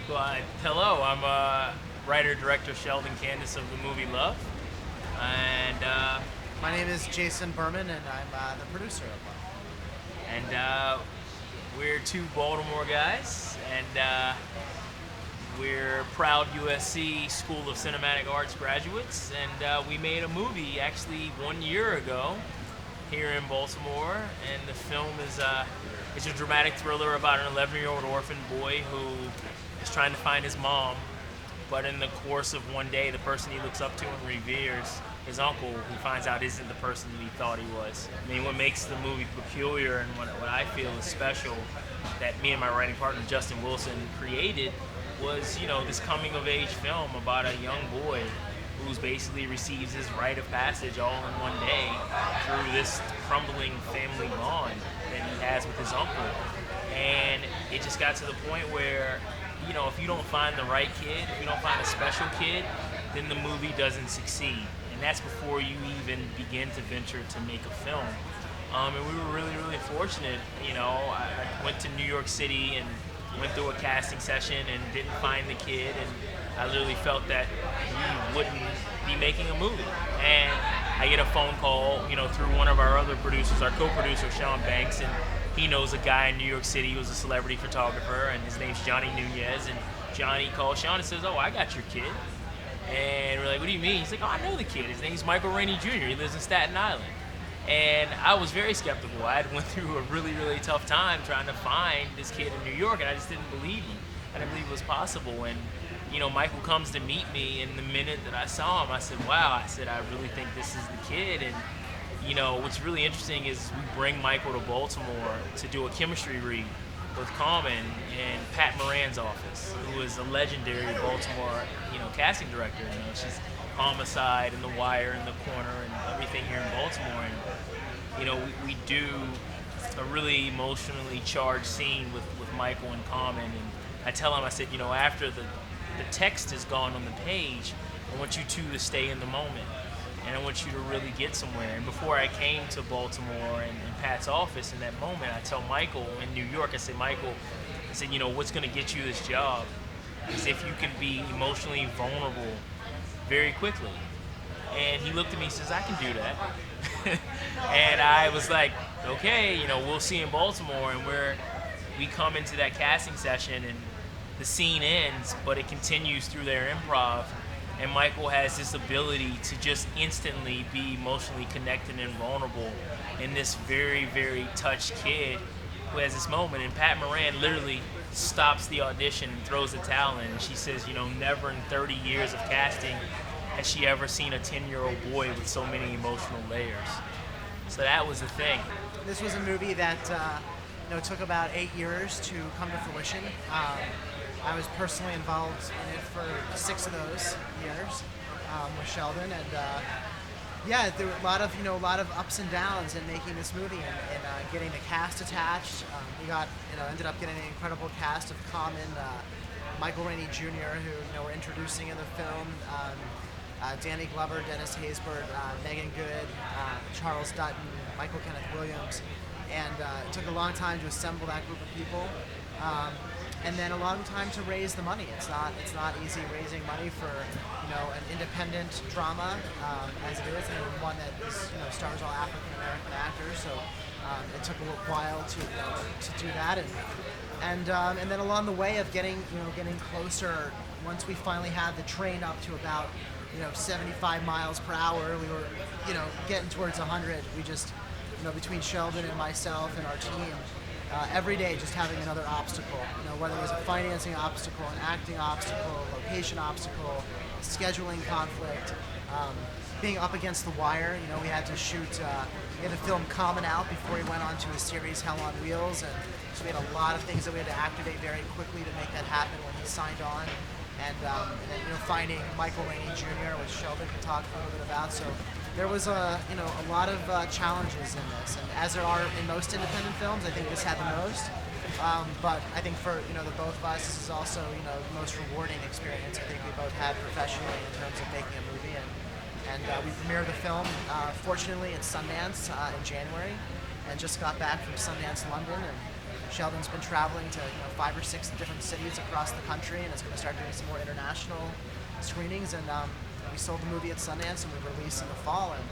Hello, I'm writer-director Sheldon Candis of the movie Love, and My name is Jason Berman, and I'm the producer of Love. and we're two Baltimore guys, and we're proud USC School of Cinematic Arts graduates, and we made a movie actually 1 year ago here in Baltimore, and the film is it's a dramatic thriller about an 11-year-old orphan boy who is trying to find his mom. But in the course of one day, the person he looks up to and reveres, his uncle, he finds out isn't the person that he thought he was. I mean, what makes the movie peculiar and what I feel is special that me and my writing partner, Justin Wilson, created was, this coming of age film about a young boy who's basically receives his rite of passage all in one day through this crumbling family bond that he has with his uncle. And it just got to the point where if you don't find the right kid, if you don't find a special kid, then the movie doesn't succeed. And that's before you even begin to venture to make a film. And we were really, really fortunate. I went to New York City and went through a casting session and didn't find the kid. And I literally felt that we wouldn't be making a movie. And I get a phone call, through one of our other producers, our co-producer, Sean Banks, and he knows a guy in New York City who's a celebrity photographer, and his name's Johnny Nunez. And Johnny calls Sean and says, "Oh, I got your kid." And we're like, "What do you mean?" He's like, "Oh, I know the kid. His name's Michael Rainey Jr. He lives in Staten Island." And I was very skeptical. I had went through a really, really tough time trying to find this kid in New York, and I just didn't believe him. I didn't believe it was possible. And Michael comes to meet me, and the minute that I saw him, I said, "Wow!" I said, "I really think this is the kid." And what's really interesting is we bring Michael to Baltimore to do a chemistry read with Common in Pat Moran's office, who is a legendary Baltimore, casting director. She's Homicide and The Wire and The Corner and everything here in Baltimore. And, we do a really emotionally charged scene with Michael and Common. And I tell him, I said, after the text is gone on the page, I want you two to stay in the moment. And I want you to really get somewhere. And before I came to Baltimore and Pat's office in that moment, I tell Michael in New York, I said, "Michael, I said, what's going to get you this job is if you can be emotionally vulnerable very quickly." And he looked at me and says, "I can do that." And I was like, "Okay, we'll see in Baltimore." And we come into that casting session, and the scene ends, but it continues through their improv. And Michael has this ability to just instantly be emotionally connected and vulnerable in this very, very touched kid who has this moment. And Pat Moran literally stops the audition and throws the towel in. And she says, never in 30 years of casting has she ever seen a 10-year-old boy with so many emotional layers. So that was the thing. This was a movie that took about 8 years to come to fruition. I was personally involved in it for 6 of those years with Sheldon, and there were a lot of ups and downs in making this movie and getting the cast attached. We ended up getting an incredible cast of Common, Michael Rainey Jr., who we're introducing in the film, Danny Glover, Dennis Haysbert, Megan Good, Charles Dutton, Michael Kenneth Williams, and it took a long time to assemble that group of people. And then a long time to raise the money. It's not easy raising money for an independent drama as it is, and one that is stars all African American actors. So it took a while to do that, and then along the way of getting closer. Once we finally had the train up to about 75 miles per hour, we were getting towards 100. We just between Sheldon and myself and our team. Every day just having another obstacle, whether it was a financing obstacle, an acting obstacle, a location obstacle, a scheduling conflict, being up against the wire. We had to film Common out before he went on to his series Hell on Wheels, and so we had a lot of things that we had to activate very quickly to make that happen when he signed on. And then finding Michael Rainey Jr., which Sheldon can talk a little bit about. So there was a lot of challenges in this, and as there are in most independent films, I think this had the most. But I think for the both of us, this is also the most rewarding experience I think we both had professionally in terms of making a movie. And we premiered the film, fortunately, at Sundance in January. and just got back from Sundance, London, and Sheldon's been traveling to 5 or 6 different cities across the country, and is going to start doing some more international screenings. And we sold the movie at Sundance, and we released in the fall. And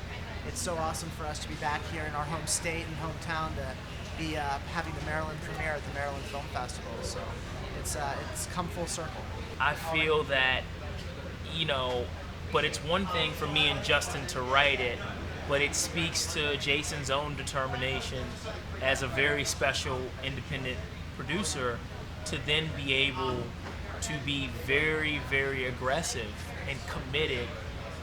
it's so awesome for us to be back here in our home state and hometown to be having the Maryland premiere at the Maryland Film Festival. So it's come full circle. I feel that, but it's one thing for me and Justin to write it, but it speaks to Jason's own determination as a very special independent producer to then be able to be very, very aggressive and committed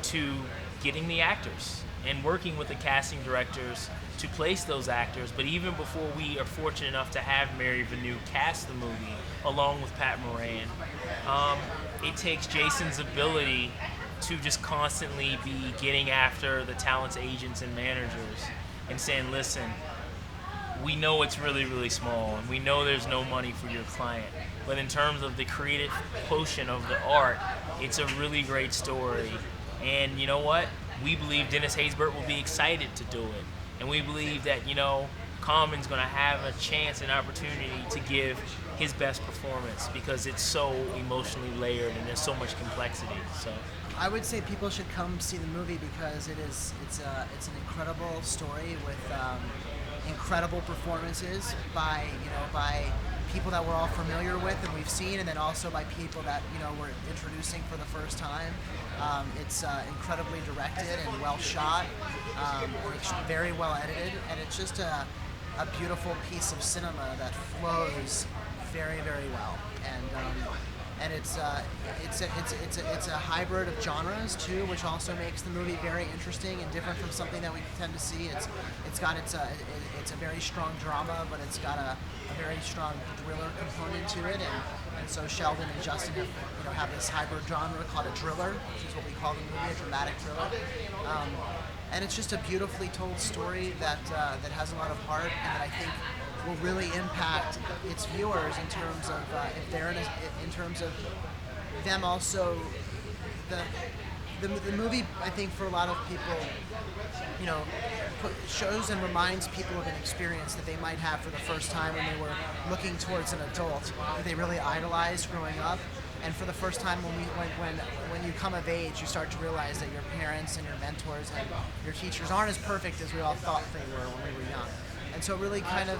to getting the actors and working with the casting directors to place those actors. But even before we are fortunate enough to have Mary Vanu cast the movie along with Pat Moran, it takes Jason's ability to just constantly be getting after the talent's agents and managers and saying, listen, we know it's really, really small, and we know there's no money for your client, but in terms of the creative quotient of the art, it's a really great story. And you know what? We believe Dennis Haysbert will be excited to do it. And we believe that, Common's going to have a chance and opportunity to give his best performance because it's so emotionally layered and there's so much complexity. So I would say people should come see the movie because it's an incredible story with incredible performances by people that we're all familiar with and we've seen, and then also by people that we're introducing for the first time. It's incredibly directed and well shot, it's very well edited, and it's just a beautiful piece of cinema that flows very, very well. And it's a hybrid of genres too, which also makes the movie very interesting and different from something that we tend to see. It's a very strong drama, but it's got a very strong thriller component to it, and so Sheldon and Justin have this hybrid genre called a driller, which is what we call the movie, a dramatic thriller. And it's just a beautifully told story that has a lot of heart, and that I think will really impact its viewers in terms of if they're in terms of them also. The movie, I think, for a lot of people, shows and reminds people of an experience that they might have for the first time when they were looking towards an adult that they really idolized growing up. And for the first time, when you come of age, you start to realize that your parents and your mentors and your teachers aren't as perfect as we all thought they were when we were young. And so it really kind of,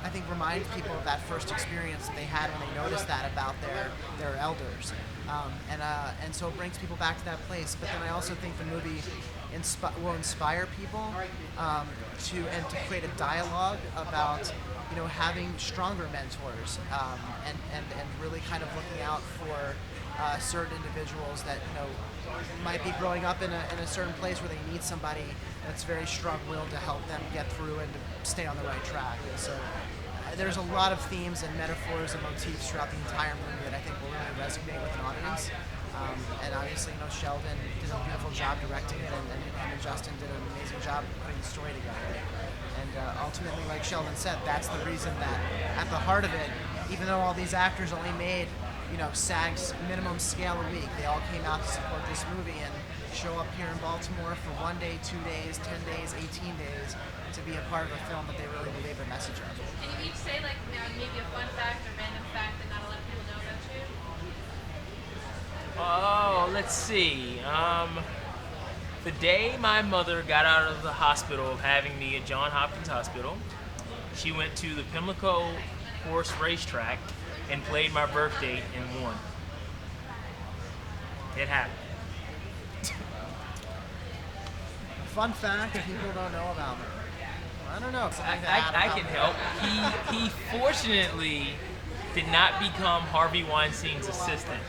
I think reminds people of that first experience that they had when they noticed that about their elders. And so it brings people back to that place. But then I also think the movie will inspire people to create a dialogue about having stronger mentors and really kind of looking out for certain individuals that might be growing up in a certain place where they need somebody that's very strong-willed to help them get through and to stay on the right track. And so there's a lot of themes and metaphors and motifs throughout the entire movie that I think will really resonate with an audience. And obviously, Sheldon did a beautiful job directing it, and Justin did an amazing job putting the story together. And ultimately, like Sheldon said, that's the reason that at the heart of it, even though all these actors only made SAG's minimum scale a week, they all came out to support this movie and show up here in Baltimore for 1 day, 2 days, 10 days, 18 days to be a part of a film that they really believe the message of. Can you each say maybe a fun fact or random fact that not a lot of people know about you? Oh, let's see. The day my mother got out of the hospital of having me at Johns Hopkins Hospital, she went to the Pimlico Horse Racetrack and played my birth date and won. It happened. Fun fact people don't know about me. I don't know. I can help. He fortunately did not become Harvey Weinstein's assistant.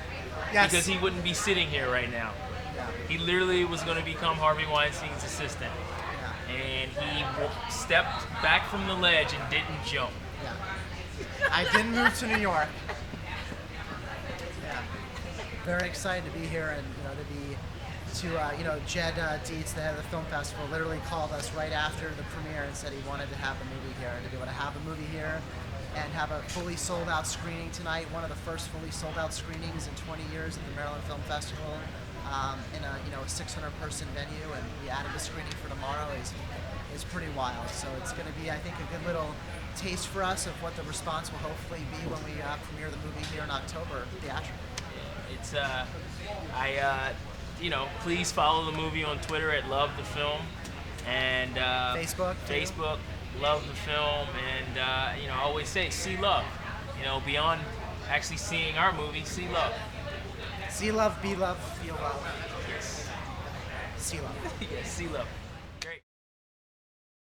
Yes. Because he wouldn't be sitting here right now. Yeah. He literally was going to become Harvey Weinstein's assistant. Yeah. And he stepped back from the ledge and didn't jump. Yeah. I didn't move to New York. Yeah. Very excited to be here and Jed Dietz, the head of the film festival, literally called us right after the premiere and said he wanted to have the movie here, and to be able to have the movie here and have a fully sold out screening tonight, one of the first fully sold out screenings in 20 years at the Maryland Film Festival, in a 600 person venue, and we added the screening for tomorrow. is pretty wild. So it's going to be, I think, a good little taste for us of what the response will hopefully be when we premiere the movie here in October theatrically. It's please follow the movie on Twitter at Love the Film, and Facebook, too. Facebook, Love the Film, and I always say see love. Beyond actually seeing our movie, see love. See love, be love, feel love. Yes. See love. Yes, see love.